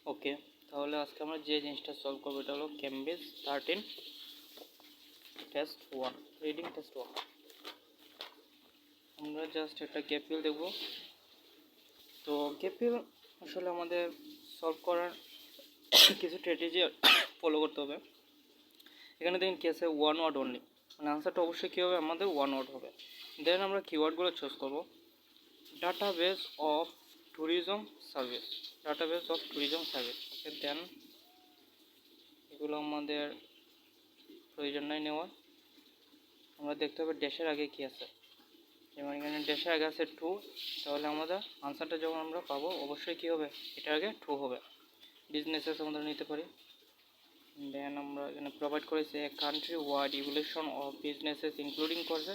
ওকে, তাহলে আজকে আমরা যে জিনিসটা সলভ করবো এটা হলো কেমব্রিজ 13 টেস্ট 1 রিডিং টেস্ট 1। আমরা জাস্ট একটা গ্যাপ ফিল দেখব। তো গ্যাপ ফিল আসলে আমাদের সলভ করার কিছু স্ট্র্যাটেজি ফলো করতে হবে। এখানে দেখেন কি আছে, ওয়ান ওয়ার্ড অনলি, মানে আনসারটা অবশ্যই কী হবে, আমাদের ওয়ান ওয়ার্ড হবে। দেন আমরা কিওয়ার্ডগুলো চুজ করব। Database of tourism service, database of tourism service. Okay, then এগুলো আমাদের প্রয়োজন নাই নেওয়ার। আমরা দেখতে হবে ড্যাশের আগে কি আছে, যেমন এখানে ড্যাশের আগে আছে টু, তাহলে আমাদের আনসারটা যখন আমরা পাবো অবশ্যই কী হবে, এটার আগে টু হবে। বিজনেসেস আমরা নিতে পারি। দেন আমরা এখানে প্রোভাইড করেছে a country wide evolution of businesses including করছে,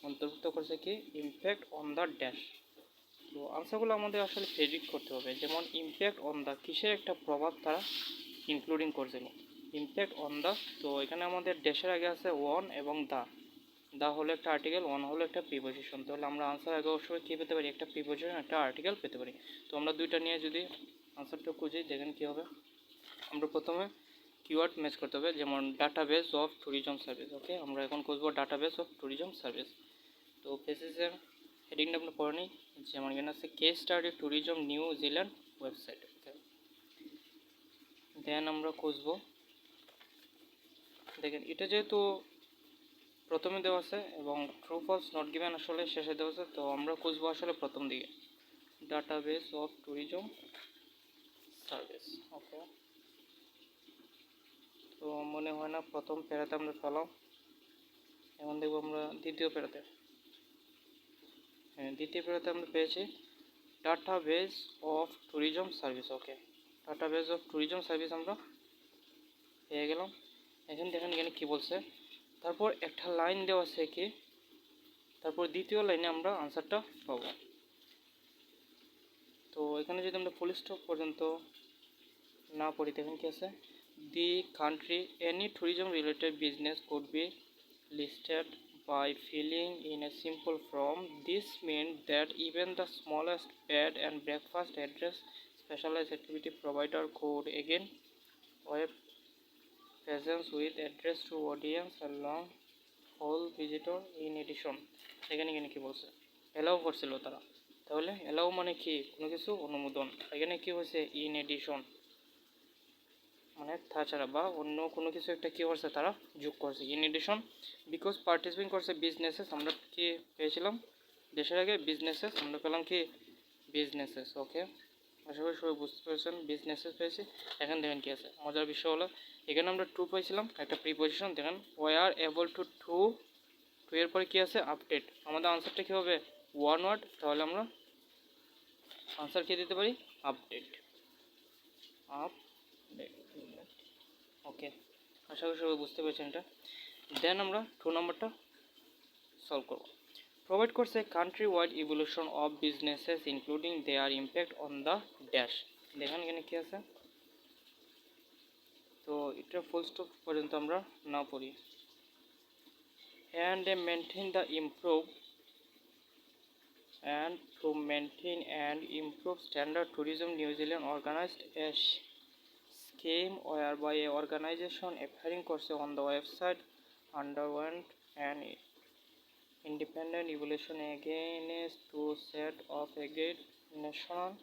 অন্তর্ভুক্ত করছে কি ইমপ্যাক্ট অন দ্য ড্যাশ। তো আনসারগুলো আমাদের আসলে প্রেডিক্ট করতে হবে, যেমন ইমপ্যাক্ট অন দ্য কিসের একটা প্রভাব তারা ইনক্লুডিং করছিল, ইমপ্যাক্ট অন দ্য। তো এখানে আমাদের ড্যাশের আগে আছে ওয়ান এবং দা হলো একটা আর্টিকেল, ওয়ান হলো একটা প্রিপোজিশন। তাহলে আমরা আনসার আগে অবশ্যই কী পেতে পারি, একটা প্রিপোজিশন একটা আর্টিকেল পেতে পারি। তো আমরা দুইটা নিয়ে যদি আনসারটা খুঁজি, দেখেন কী হবে। আমরা প্রথমে কিওয়ার্ড ম্যাচ করতে হবে, যেমন ডাটাবেস অফ ট্যুরিজম সার্ভিস। ওকে, আমরা এখন খুঁজবো ডাটাবেস অফ ট্যুরিজম সার্ভিস। তো পেসেসের হেডিংটা আমরা পড়ে নিই, যেমন এখানে আছে case study tourism New Zealand website. Okay, then আমরা খুঁজবো, দেখেন এটা যেহেতু প্রথমে দেওয়া আছে এবং ট্রু ফলস নট গিভেন আসলে শেষে দেওয়া আছে, তো আমরা খুঁজবো আসলে প্রথম দিকে ডাটাবেস অফ ট্যুরিজম সার্ভিস। ওকে, তো মনে হয় না প্রথম প্যারাতে আমরা পেলাম, এখন দেখবো আমরা দ্বিতীয় প্যারাতে। হ্যাঁ, দ্বিতীয় প্যারাতে আমরা পেয়েছি database of tourism service. Okay, database of tourism service আমরা পেয়ে গেলাম। এখন দেখেন এখানে কী বলছে, তারপর একটা লাইন দেওয়া আছে কি, তারপর দ্বিতীয় লাইনে আমরা আনসারটা পাবো। তো এখানে যদি আমরা ফুল স্টপ পর্যন্ত না পড়ি, দেখেন কি আছে, the country any tourism related business could be listed by filling in a simple form. This meant that even the smallest bed and breakfast address specialized activity provider could again web presence with address to audience along whole visitor in addition. এখানে কি বলছে, allow করছিল তারা, তাহলে allow মানে কি কোনো কিছু অনুমোদন, এখানে কি হয়েছে ইন এডিশন মানে তাছাড়া বা অন্য কোনো কিছু একটা কী করছে তারা যোগ করছে, ইন এডিশন বিকজ পার্টিসিপেট করছে বিজনেসেস। আমরা কি পেয়েছিলাম দেশের আগে বিজনেসেস, আমরা পেলাম কি বিজনেসেস। ওকে, আশা করি সবাই বুঝতে পেরেছেন, বিজনেসেস পেয়েছি। এখন দেখেন কী আছে, মজার বিষয় হলো এখানে আমরা টু পাইছিলাম একটা প্রিপোজিশন, দেখেন why are able to to, to এর পরে কী আছে আপডেট, আমাদের আনসারটা কী হবে ওয়ান ওয়ার্ড, তাহলে আমরা আনসার কী দিতে পারি আপডেট, আপডেট। ওকে, আশা করি সবাই বুঝতে পেরেছেন এটা। দেন আমরা টু নম্বরটা সলভ করব। প্রোভাইড করছে country wide evolution of businesses including their impact on the dash. দেখেন এখানে কী আছে, তো এটা ফুল স্টপ পর্যন্ত আমরা না পড়ি। And maintain the improve and to maintain and improve standard tourism, New Zealand organized a scheme whereby a organization appearing on the website underwent an independent evaluation against two set of agreed national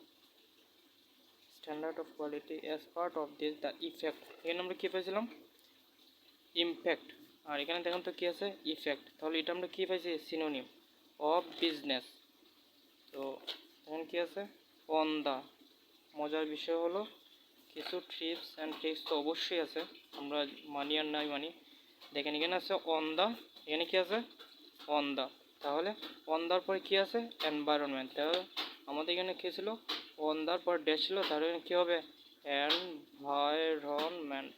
standard of quality. As part of this, the effect, এখানে আমরা কী পেয়েছিলাম impact, আর এখানে দেখেন তো কী আছে effect, তাহলে এটা আমরা কী পাইছি সিনোনিম অফ বিজনেস। তো এখন কী আছে অন দ্য, মজার বিষয় হলো কিছু ট্রিপস অ্যান্ড ট্রিক্স তো অবশ্যই আছে, আমরা মানি আর নাই মানি। দেখেন এখানে আছে অন দ্য, এখানে কী আছে অন দ্য, তাহলে অন দ্যার পরে কী আছে এনভায়রনমেন্ট, তাহলে আমাদের এখানে কী ছিল অন দ্যার পর ড্যাশ ছিল, তাহলে এখানে কী হবে এনভায়রনমেন্ট।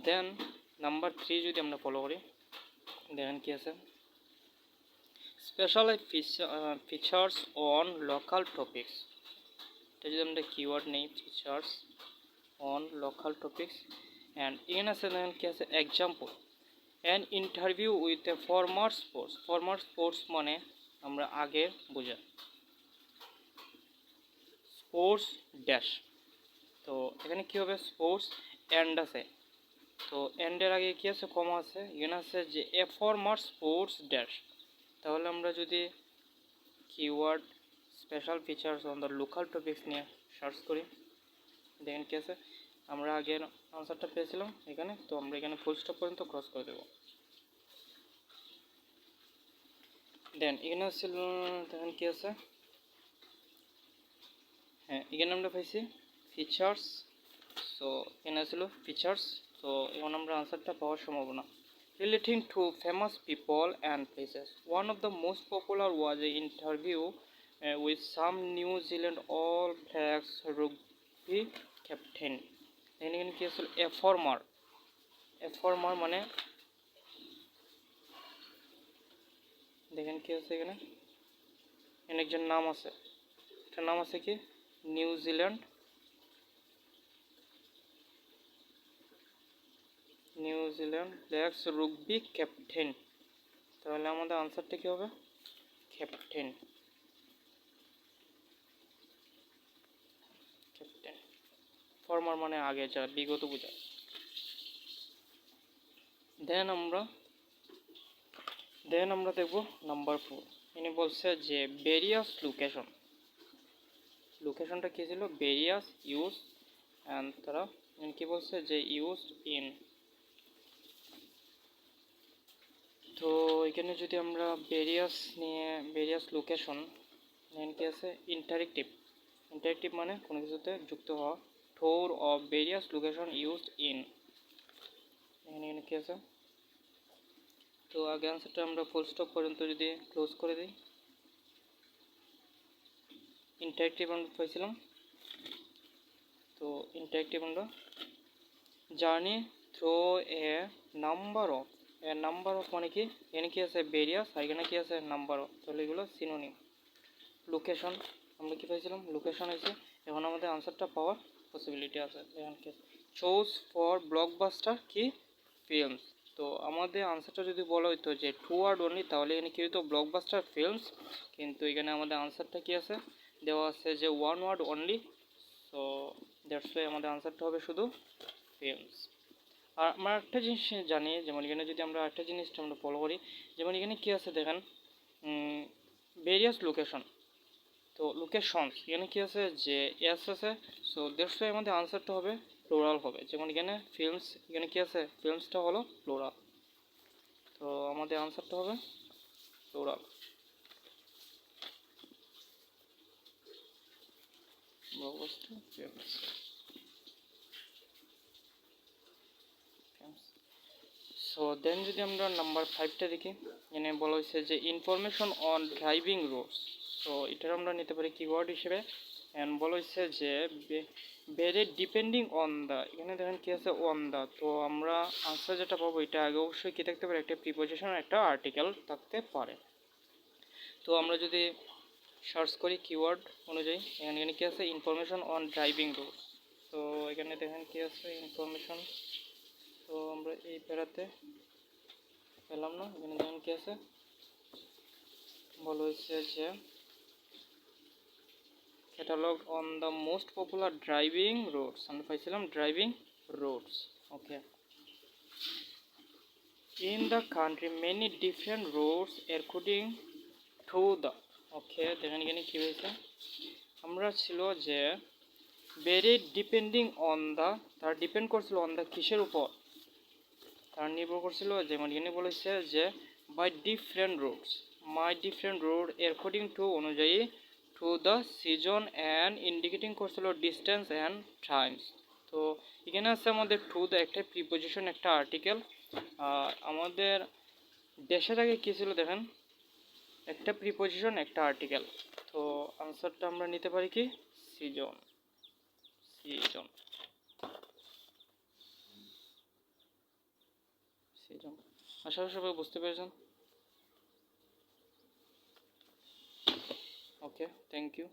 দেন নাম্বার 3 যদি আমরা ফলো করি, দেখেন কী আছে special features on local topics. এটা যদি আমরা কিওয়ার্ড নেই features on local topics, and এখানে আছে দেখেন কী আছে example an interview with a former sports. Former sports মানে আমরা আগে বোঝা, স্পোর্টস ড্যাশ। তো এখানে কী হবে, স্পোর্টস অ্যান্ড আছে, তো অ্যান্ডের আগে কী আছে, কমা আছে, এখানে আছে যে এ ফরমার স্পোর্টস ড্যাশ। তাহলে আমরা যদি keyword special features on the local topics নিয়ে সার্চ করি, দেখেন কী আছে, আমরা আগের আনসারটা পেয়েছিলাম এখানে, তো আমরা এখানে ফুল স্টপ পর্যন্ত ক্রস করে দেবো। দেন এখানে ছিল, দেখেন কী আছে, হ্যাঁ এখানে আমরা পাইছি ফিচার্স, সো এখানে ছিল ফিচার্স। তো এখন আমরা আনসারটা পাওয়ার সম্ভাবনা, relating to famous people and places. One of the most popular was an interview with some New Zealand All Blacks rugby captain. এখানে কি আসলে এ ফরমার মানে দেখেন কি আছে এখানে, এখানে একজন নাম আছে, একটা নাম আছে কি নিউজিল্যান্ড ব্ল্যাকস রুগবি ক্যাপ্টেন। তাহলে আমাদের আনসারটা কি হবে, ক্যাপ্টেন। ফরমার মানে আগে যা বিগত বোঝায়। দেন আমরা দেখব নাম্বার 4। ইনি বলছে যে ভেরিয়াস লোকেশনটা কী ছিল, ভেরিয়াস ইউজ অ্যান্ড তারা কি বলছে যে ইউজড ইন। তো এখানে যদি আমরা ভেরিয়াস লোকেশন কি আছে, ইন্টারেক্টিভ মানে কোনো কিছুতে যুক্ত হওয়া, টোর of various location used in, এখানে কি আছে। তো আগে আনসারটা আমরা ফুল স্টপ পর্যন্ত যদি ক্লোজ করে দিই, ইন্টারেক্টিভ আমরা পাইছিলাম, তো ইন্টারেক্টিভ আমরা journey through a number of মানে কি, এখানে কি আছে ভেরিয়াস, আর এখানে কি আছে নাম্বার অফ, তাহলে এগুলো সিনোনিম। লোকেশন আমরা কি পাইছিলাম, লোকেশন আছে, এখন আমাদের আনসারটা পাওয়ার পসিবিলিটি আছে। এখন কি চুজ ফর ব্লকবাস্টার কি ফিল্মস, তো আমাদের আনসারটা যদি বলা হইতো যে 2 ওয়ার্ড অনলি, তাহলে এখানে কি হইতো ব্লকবাস্টার ফিল্মস, কিন্তু এখানে আমাদের আনসারটা কি আছে, দেওয়া আছে যে 1 word only, so that's why আমাদের আনসারটা হবে শুধু ফিল্মস। আর আমরা একটা জিনিস জানি, যেমন এখানে যদি আমরা একটা জিনিসটা আমরা ফলো করি, যেমন এখানে কি আছে দেখেন, ভেরিয়াস লোকেশন, তো লোকেশনস এখানে কি আছে যে এস আছে, সো দ্যাটস ওয়াই আমাদের আনসারটা হবে প্লোরাল হবে। যেমন এখানে ফিল্মস, এখানে কি আছে ফিল্মসটা হলো প্লোরাল, তো আমাদের আনসারটা হবে প্লোরাল। সো দেন যদি আমরা নাম্বার 5টা দেখি, এখানে বলা হয়েছে যে ইনফরমেশন অন ড্রাইভিং রুটস, তো এটার আমরা নিতে পারি কিওয়ার্ড হিসেবে, অ্যান্ড বলা হয়েছে যে ভেরি ডিপেন্ডিং অন দ্য, এখানে দেখেন কি আছে অন দ্য, তো আমরা আনসার যেটা পাবো এটা আগে অবশ্যই কী থাকতে পারে, একটা প্রিপোজিশন একটা আর্টিকেল থাকতে পারে। তো আমরা যদি সার্চ করি কিওয়ার্ড অনুযায়ী, এখানে কি আছে ইনফরমেশন অন ড্রাইভিং রুটস, তো এখানে দেখেন কি আছে ইনফরমেশন, তো আমরা এই প্যারাতে পেলাম না, এখানে দেখেন কি আছে, বলা হয়েছে যে catalogue on the most popular driving roads, আমরা পাইছিলাম driving roads. Okay, in the country many different roads according to the, okay দেখেন এখানে কী হয়েছে, আমরা ছিল যে ভেরি ডিপেন্ডিং অন দ্য, তার ডিপেন্ড করছিল অন দ্য কিসের উপর, তার নির্ভর করছিল, যেমন এখানে বলেছে যে by different roads, my different road according to অনুযায়ী, to the season and indicating করছিল ডিস্টেন্স অ্যান্ড টাইমস। তো এখানে আছে আমাদের টু দ্য একটা প্রিপোজিশন একটা আর্টিকেল, আমাদের দেশের আগে কী ছিল দেখেন, একটা প্রিপোজিশন একটা আর্টিকেল, তো আনসারটা আমরা নিতে পারি কি সিজন। আশা করি সবাই বুঝতে পেরেছেন। ওকে, থ্যাংক ইউ।